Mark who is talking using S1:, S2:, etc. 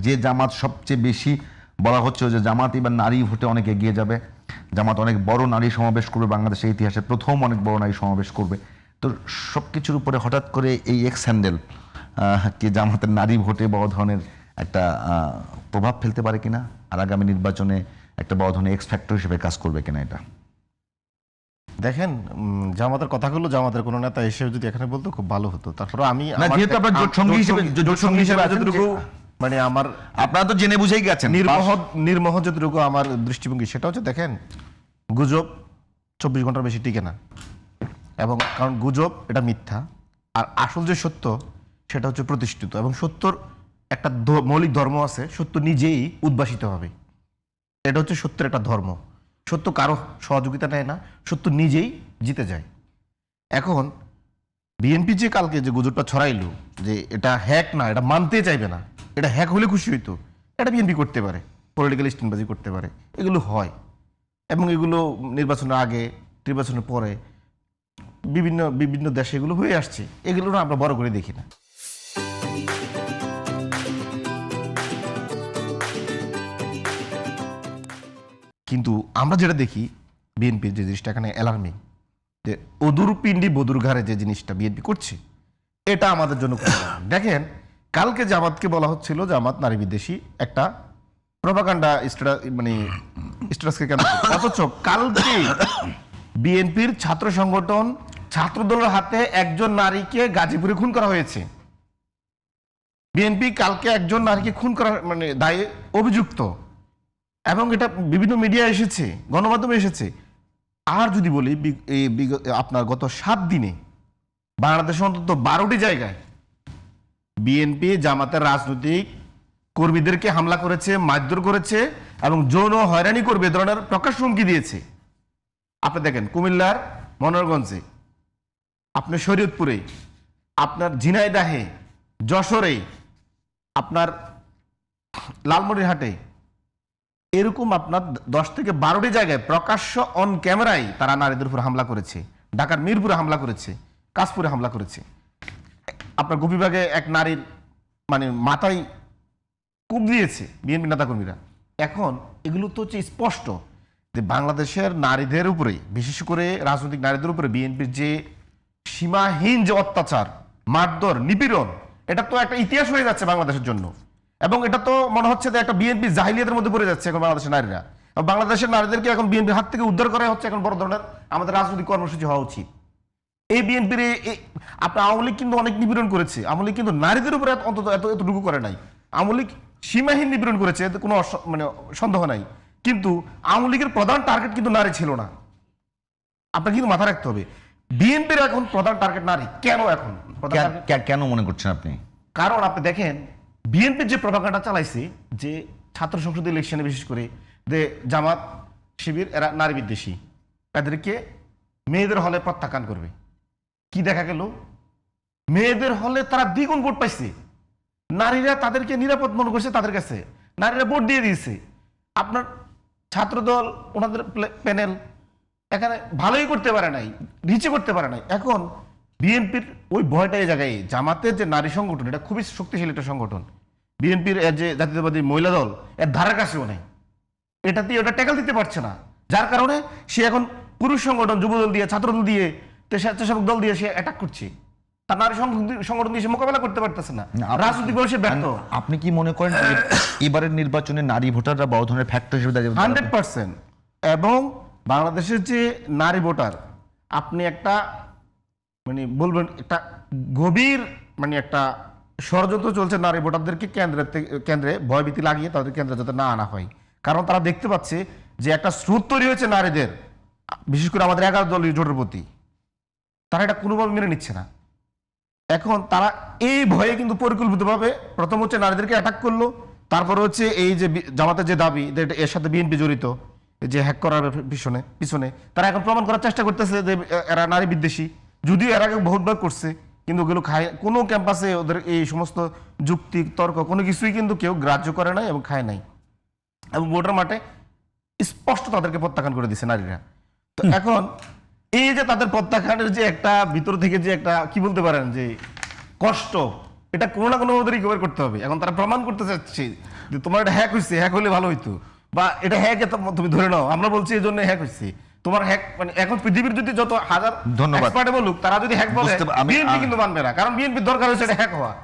S1: যে জামাত সবচেয়ে বেশি বলা হচ্ছে যে জামাত এবার নারী ভোটে অনেক এগিয়ে যাবে, জামাত অনেক বড় নারী সমাবেশ করবে, বাংলাদেশের ইতিহাসে প্রথম অনেক বড় নারী সমাবেশ করবে। তো সব কিছুর উপরে হঠাৎ করে এই এক্স হ্যান্ডেল কি জামাতের নারী ভোটে বড় ধরনের একটা প্রভাব ফেলতে পারে কিনা, আর আগামী নির্বাচনে একটা বড় ধরনের এক্স ফ্যাক্টর হিসেবে কাজ করবে কিনা এটা?
S2: দেখেন, জামাতের কথাগুলো জামাতের কোনো নেতা এসে যদি এখানে বলতো খুব ভালো হতো। তারপরে আমি
S1: যেহেতু আপনার জোট সঙ্গী হিসেবে
S2: যতটুকু মানে আমার
S1: আপনারা তো জেনে বুঝেই গেছেন
S2: নির্মোহ যতটুকু আমার দৃষ্টিভঙ্গি, সেটা হচ্ছে দেখেন, গুজব 24 ঘন্টার বেশি টিকে না। এবং কারণ গুজব এটা মিথ্যা, আর আসল যে সত্য সেটা হচ্ছে প্রতিষ্ঠিত। এবং সত্যর একটা মৌলিক ধর্ম আছে, সত্য নিজেই উদ্ভাসিত হবে। এটা হচ্ছে সত্যের একটা ধর্ম। সত্য কারো সহযোগিতা নেয় না, সত্য নিজেই জিতে যায়। এখন বিএনপি যে কালকে যে গুজবটা ছড়াইলো যে এটা হ্যাক না, এটা মানতে চাইবে না, এটা হ্যাক হলে খুশি হইতো, এটা বিএনপি করতে পারে, পলিটিক্যাল স্টেনবাজি করতে পারে, এগুলো হয়। এবং এগুলো নির্বাচনের আগে, নির্বাচনের পরে বিভিন্ন বিভিন্ন দেশে এগুলো হয়ে আসছে। এগুলো না আমরা বড় করে দেখি না। কিন্তু আমরা যেটা দেখি বিএনপির যে জিনিসটা এখানে অ্যালার্মিং, যে অদূর পিণ্ডি বদুর ঘাড়ে যে জিনিসটা বিএনপি করছে, এটা আমাদের জন্য দেখেন, কালকে জামাতকে বলা হচ্ছিল জামাত নারী বিদ্বেষী একটা প্রপাগান্ডা মানে স্ট্যাটাসকে কেন, অথচ কালকে বিএনপির ছাত্র সংগঠন ছাত্রদলের হাতে একজন নারীকে গাজীপুরে খুন করা হয়েছে। বিএনপি কালকে একজন নারীকে খুন করার মানে দায়ে অভিযুক্ত, এবং এটা বিভিন্ন মিডিয়া এসেছে, গণমাধ্যমে এসেছে। আর যদি বলি আপনার গত 7 দিনে বাংলাদেশে অন্তত 12টি জায়গায় বিএনপি জামাতের রাজনৈতিক কর্মীদেরকে হামলা করেছে, মারধর করেছে এবং যৌন হয়রানি করবে এ ধরনের প্রকাশ হুমকি দিয়েছে। আপনি দেখেন কুমিল্লার মনোহরগঞ্জে, আপনার শরীয়তপুরে, আপনার ঝিনাইদহে, যশোরে, আপনার লালমনিরহাটে, এরকম আপনার 10 থেকে 12টি জায়গায় প্রকাশ্য অন ক্যামেরায় তারা নারীদের উপর হামলা করেছে। ঢাকার মিরপুরে হামলা করেছে, কাশপুরে হামলা করেছে। আপনার গোপীবাগে এক নারীর মানে মাথায় কূপ দিয়েছে বিএনপি নেতাকর্মীরা। এখন এগুলো তো হচ্ছে স্পষ্ট যে বাংলাদেশের নারীদের উপরে, বিশেষ করে রাজনৈতিক নারীদের উপরে বিএনপির যে সীমাহীন যে অত্যাচার, মারধর, নিপীড়ন, এটা তো একটা ইতিহাস হয়ে যাচ্ছে বাংলাদেশের জন্য। এবং এটা তো মনে হচ্ছে যে একটা বিএনপি জাহিলিয়াতের মধ্যে পড়ে যাচ্ছে এখন বাংলাদেশের নারীরা। বাংলাদেশের নারীদেরকে এখন বিএনপির হাত থেকে উদ্ধার করা হচ্ছে এখন বড় ধরনের আমাদের রাজনৈতিক কর্মসূচি হওয়া উচিত। এই বিএনপির আপনার আওয়ামী লীগ কিন্তু অনেক নিপীড়ন করেছে, আওয়ামী লীগ কিন্তু নারীদের উপরে অন্তত এতটুকু করে নাই। আওয়ামী লীগ সীমাহীন নিপীড়ন করেছে, এতে কোনো মানে সন্দেহ নাই। কিন্তু আওয়ামী লীগের প্রধান টার্গেট কিন্তু নারী ছিল না। আপনাকে কিন্তু মাথা রাখতে হবে, বিএনপির এখন প্রধান টার্গেট নারী। কেন এখন
S1: কেন মনে করছেন আপনি?
S2: কারণ আপনি দেখেন বিএনপির যে প্রভাকাণ্ডা চালাইছে, যে ছাত্র সংসদ ইলেকশনে বিশেষ করে যে জামাত শিবির এরা নারী বিদ্বেষী, তাদেরকে মেয়েদের হলে প্রত্যাখ্যান করবে। কি দেখা গেল, মেয়েদের হলে তারা দ্বিগুণ ভোট পাইছে। নারীরা তাদেরকে নিরাপদ মনে করছে, তাদের কাছে নারীরা ভোট দিয়ে দিয়েছে। আপনার ছাত্রদল ওনাদের প্যানেল এখানে ভালোই করতে পারে নাই, রিচে করতে পারে নাই। এখন বিএনপির ওই ভয়টা এই জায়গায়, জামাতের যে নারী সংগঠন এটা খুবই শক্তিশালী একটা সংগঠন, বিএনপির যে জাতীয়তাবাদী মহিলা দল এর ধারের কাছেও নেই, এটা দিয়ে ওটা ট্যাকল দিতে পারছে না। যার কারণে সে এখন পুরুষ সংগঠন, যুবদল দিয়ে, ছাত্রদল দিয়ে, স্বেচ্ছাসেবক দল দিয়ে সে অ্যাটাক করছে। তার নারী সংগঠন দিয়ে সে মোকাবেলা করতে পারতেছে না, রাজনৈতিক সে ব্যর্থ।
S1: আপনি কি মনে করেন এবারের নির্বাচনে নারী ভোটাররা বড় ধরনের ফ্যাক্টর হিসেবে দাঁড়িয়ে?
S2: 100%। এবং বাংলাদেশের যে নারী ভোটার, আপনি একটা মানে বলবেন একটা গভীর মানে একটা ষড়যন্ত্র চলছে নারী ভোটারদেরকে কেন্দ্রে ভয়ভীতি লাগিয়ে তাদের কেন্দ্রে যাতে না আনা হয়। কারণ তারা দেখতে পাচ্ছে যে একটা স্রোত তৈরি হয়েছে নারীদের, বিশেষ করে আমাদের 11 দলীয় জোটের প্রতি, তারা এটা কোনোভাবে মেনে নিচ্ছে না। এখন তারা এই ভয়ে কিন্তু পরিকল্পিতভাবে প্রথম হচ্ছে নারীদেরকে অ্যাটাক করলো, তারপরে হচ্ছে এই যে জামাতের যে দাবি এর সাথে বিএনপি জড়িত, যে হ্যাক করার পিছনে তারা এখন প্রমাণ করার চেষ্টা করতেছে যে এরা নারী বিদ্বেষী। যদিও এর আগে বহুতবার করছে, কিন্তু ওগুলো খায়, কোনো ক্যাম্পাসে ওদের এই সমস্ত যুক্তি তর্ক কোনো কিছুই কিন্তু কেউ গ্রাহ্য করে নাই এবং খায় নাই। এবং ভোটার মাঠে স্পষ্ট তাদেরকে প্রত্যাখ্যান করে দিচ্ছে নারীরা। তো এখন এই যে তাদের প্রত্যাখ্যানের যে একটা ভিতর থেকে যে একটা কি বলতে পারেন যে কষ্ট, এটা কোনো না কোনো ভাবে রিকভার করতে হবে। এখন তারা প্রমাণ করতে চাচ্ছে যে তোমার এটা হ্যাক হয়েছে, হ্যাক হলে ভালো হইতো, বা এটা হ্যাক তুমি ধরে নাও, আমরা বলছি এই জন্য হ্যাক হয়েছে। তোমার হ্যাক মানে এখন পৃথিবীর যদি যত হাজার
S1: ধন্যবাদ।
S2: এক্সপার্ট বলুক, তারা যদি হ্যাক বলে
S1: বুঝতে পা- আমি-
S2: বিএনপি কিন্তু মানবে না, কারণ বিএনপির দরকার হচ্ছে এটা হ্যাক হওয়া।